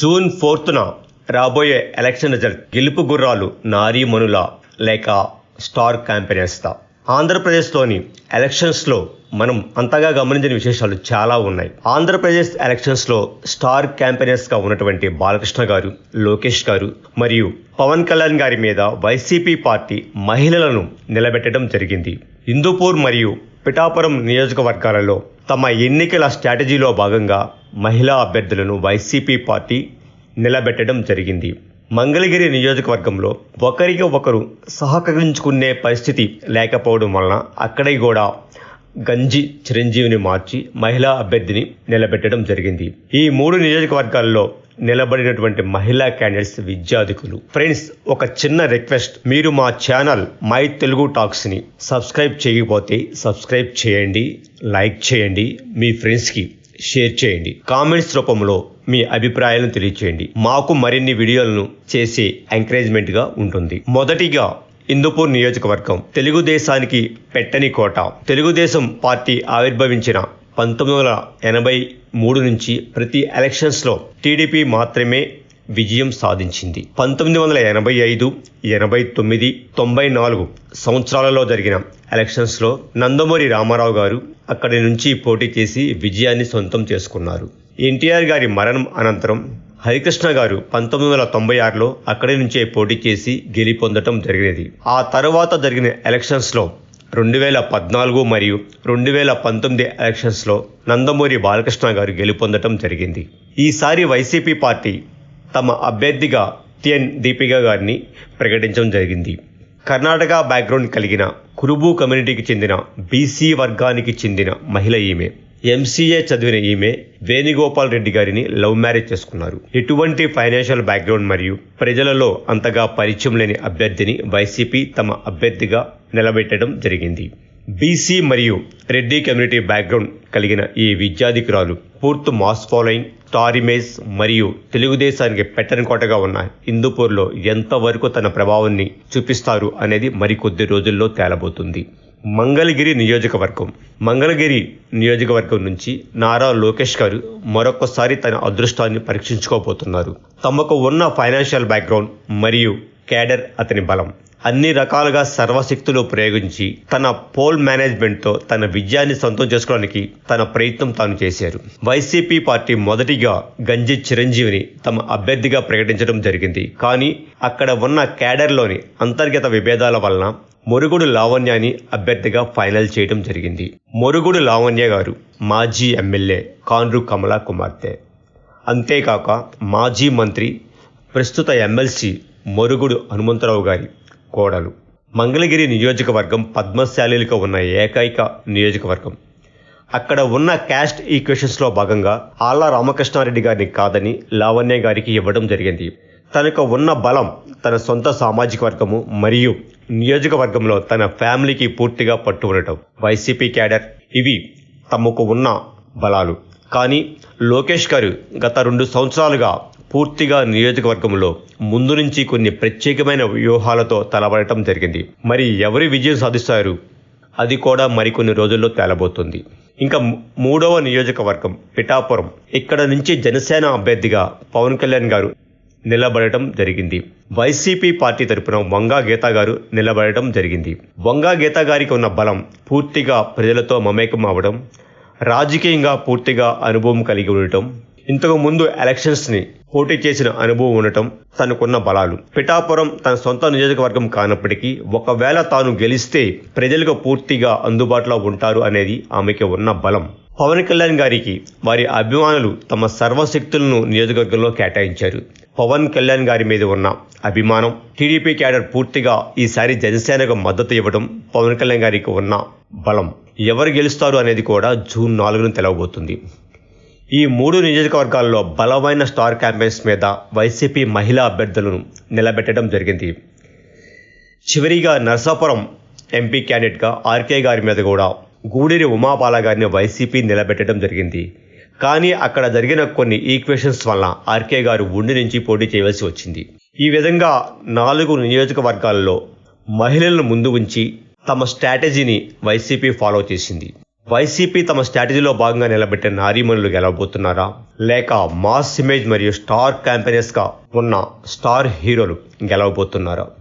June 4న రాబోయే election result గెలుపు గుర్రాలు నారీమణుల లేక స్టార్ క్యాంపెయినర్స్తా? ఆంధ్రప్రదేశ్లోని ఎలక్షన్స్లో మనం అంతగా గమనించిన విశేషాలు చాలా ఉన్నాయి. ఆంధ్రప్రదేశ్ ఎలక్షన్స్లో స్టార్ క్యాంపెయినర్స్గా ఉన్నటువంటి బాలకృష్ణ గారు, లోకేష్ గారు మరియు పవన్ కళ్యాణ్ గారి మీద వైసీపీ పార్టీ మహిళలను నిలబెట్టడం జరిగింది. హిందూపూర్ మరియు పిఠాపురం నియోజకవర్గాలలో తమ ఎన్నికల స్ట్రాటజీలో భాగంగా మహిళా అభ్యర్థులను వైసీపీ పార్టీ నిలబెట్టడం జరిగింది. మంగళగిరి నియోజకవర్గంలో ఒకరికి ఒకరు సహకరించుకునే పరిస్థితి లేకపోవడం వలన అక్కడే కూడా గంజి చిరంజీవిని మార్చి మహిళా అభ్యర్థిని నిలబెట్టడం జరిగింది. ఈ 3 నియోజకవర్గాల్లో నిలబడినటువంటి మహిళా క్యాండిడేట్స్ విద్యార్థికులు. ఫ్రెండ్స్, ఒక చిన్న రిక్వెస్ట్, మీరు మా ఛానల్ మై తెలుగు టాక్స్ని సబ్స్క్రైబ్ చేయకపోతే సబ్స్క్రైబ్ చేయండి, లైక్ చేయండి, మీ ఫ్రెండ్స్కి షేర్ చేయండి, కామెంట్స్ రూపంలో మీ అభిప్రాయాలను తెలియచేయండి. మాకు మరిన్ని వీడియోలను చేసే ఎంకరేజ్మెంట్గా ఉంటుంది. మొదటిగా హిందూపూర్ నియోజకవర్గం తెలుగుదేశానికి పెట్టని కోట. తెలుగుదేశం పార్టీ ఆవిర్భవించిన 1983 నుంచి ప్రతి ఎలక్షన్స్లో టీడీపీ మాత్రమే విజయం సాధించింది. 1985, 89, 94 సంవత్సరాలలో జరిగిన ఎలక్షన్స్లో నందమూరి రామారావు గారు అక్కడి నుంచి పోటీ చేసి విజయాన్ని సొంతం చేసుకున్నారు. ఎన్టీఆర్ గారి మరణం అనంతరం హరికృష్ణ గారు 1996లో అక్కడి నుంచే పోటీ చేసి గెలుపొందడం జరిగినది. ఆ తర్వాత జరిగిన ఎలక్షన్స్లో 2014 మరియు 2019 ఎలక్షన్స్లో నందమూరి బాలకృష్ణ గారు గెలుపొందడం జరిగింది. ఈసారి వైసీపీ పార్టీ తమ అభ్యర్థిగా టిఎన్ దీపిక గారిని ప్రకటించడం జరిగింది. కర్ణాటక బ్యాక్గ్రౌండ్ కలిగిన కురుబు కమ్యూనిటీకి చెందిన బీసీ వర్గానికి చెందిన మహిళ ఈమె. ఎంసీఏ చదివిన ఈమె వేణుగోపాల్ రెడ్డి గారిని లవ్ మ్యారేజ్ చేసుకున్నారు. ఎటువంటి ఫైనాన్షియల్ బ్యాక్గ్రౌండ్ మరియు ప్రజలలో అంతగా పరిచయం లేని అభ్యర్థిని వైసీపీ తమ అభ్యర్థిగా నిలబెట్టడం జరిగింది. బీసీ మరియు రెడ్డి కమ్యూనిటీ బ్యాక్గ్రౌండ్ కలిగిన ఈ విద్యాధికురాలు పూర్తి మాస్ ఫాలోయింగ్, స్టార్ ఇమేజ్ మరియు తెలుగుదేశానికి పెట్టని కోటగా ఉన్న హిందూపూర్లో ఎంతవరకు తన ప్రభావాన్ని చూపిస్తారు అనేది మరికొద్ది రోజుల్లో తేలబోతుంది. మంగళగిరి నియోజకవర్గం నుంచి నారా లోకేష్ గారు మరొకసారి తన అదృష్టాన్ని పరీక్షించుకోబోతున్నారు. తమకు ఉన్న ఫైనాన్షియల్ బ్యాక్గ్రౌండ్ మరియు క్యాడర్ అతని బలం, అన్ని రకాలుగా సర్వశక్తులు ప్రయోగించి తన పోల్ మేనేజ్మెంట్తో తన విజయాన్ని సొంతం చేసుకోవడానికి తన ప్రయత్నం తాను చేశారు. వైసీపీ పార్టీ మొదటిగా గంజి చిరంజీవిని తమ అభ్యర్థిగా ప్రకటించడం జరిగింది. కానీ అక్కడ ఉన్న క్యాడర్లోని అంతర్గత విభేదాల వలన మురుగుడు లావణ్యాన్ని అభ్యర్థిగా ఫైనల్ చేయడం జరిగింది. మురుగుడు లావణ్య గారు మాజీ ఎమ్మెల్యే కాండ్రు కమలా కుమార్తె, అంతేకాక మాజీ మంత్రి ప్రస్తుత ఎమ్మెల్సీ మురుగుడు హనుమంతరావు గారి కోడలు. మంగళగిరి నియోజకవర్గం పద్మశాలీలుగా ఉన్న ఏకైక నియోజకవర్గం. అక్కడ ఉన్న క్యాస్ట్ ఈక్వేషన్స్లో భాగంగా ఆళ్ల రామకృష్ణారెడ్డి గారిని కాదని లావణ్య గారికి ఇవ్వడం జరిగింది. తనకు ఉన్న బలం తన సొంత సామాజిక వర్గము మరియు నియోజకవర్గంలో తన ఫ్యామిలీకి పూర్తిగా పట్టు ఉండటం. వైసీపీ క్యాడర్ ఇవి తమకు ఉన్న బలాలు. కానీ లోకేష్ గారు గత 2 సంవత్సరాలుగా పూర్తిగా నియోజకవర్గంలో ముందు నుంచి కొన్ని ప్రత్యేకమైన వ్యూహాలతో తలబడటం జరిగింది. మరి ఎవరి విజయం సాధిస్తారు అది కూడా మరికొన్ని రోజుల్లో తేలబోతుంది. ఇంకా 3వ నియోజకవర్గం పిఠాపురం. ఇక్కడ నుంచి జనసేన అభ్యర్థిగా పవన్ కళ్యాణ్ గారు నిలబడటం జరిగింది. వైసీపీ పార్టీ తరపున వంగా గీత గారు నిలబడటం జరిగింది. వంగా గీత గారికి ఉన్న బలం పూర్తిగా ప్రజలతో మమేకం అవ్వడం, రాజకీయంగా పూర్తిగా అనుభవం కలిగి ఉండటం, ఇంతకు ముందు ఎలక్షన్స్ని పోటీ చేసిన అనుభవం ఉండటం తనకున్న బలాలు. పిఠాపురం తన సొంత నియోజకవర్గం కానప్పటికీ ఒకవేళ తాను గెలిస్తే ప్రజలకు పూర్తిగా అందుబాటులో ఉంటారు అనేది ఆమెకి ఉన్న బలం. పవన్ కళ్యాణ్ గారికి వారి అభిమానులు తమ సర్వశక్తులను నియోజకవర్గంలో కేటాయించారు. పవన్ కళ్యాణ్ గారి మీద ఉన్న అభిమానం, టీడీపీ క్యాడర్ పూర్తిగా ఈసారి జనసేనకు మద్దతు ఇవ్వడం పవన్ కళ్యాణ్ గారికి ఉన్న బలం. ఎవరు గెలుస్తారు అనేది కూడా జూన్ 4న తెలవబోతుంది. ఈ 3 నియోజకవర్గాల్లో బలమైన స్టార్ క్యాంపెయిన్స్ మీద వైసీపీ మహిళా అభ్యర్థులను నిలబెట్టడం జరిగింది. చివరిగా నర్సాపురం ఎంపీ క్యాండిడేట్గా ఆర్కే గారి మీద కూడా గూడూరి ఉమాబాల గారిని వైసీపీ నిలబెట్టడం జరిగింది. కానీ అక్కడ జరిగిన కొన్ని ఈక్వేషన్స్ వల్ల ఆర్కే గారు ఉండి నుంచి పోటీ చేయవలసి వచ్చింది. ఈ విధంగా 4 నియోజకవర్గాల్లో మహిళలను ముందు ఉంచి తమ స్ట్రాటజీని వైసీపీ ఫాలో చేసింది. వైసీపీ తమ స్ట్రాటజీలో భాగంగా నిలబెట్టిన నారీమణులు గెలవబోతున్నారా, లేక మాస్ ఇమేజ్ మరియు స్టార్ క్యాంపెయినర్స్గా ఉన్న స్టార్ హీరోలు గెలవబోతున్నారా?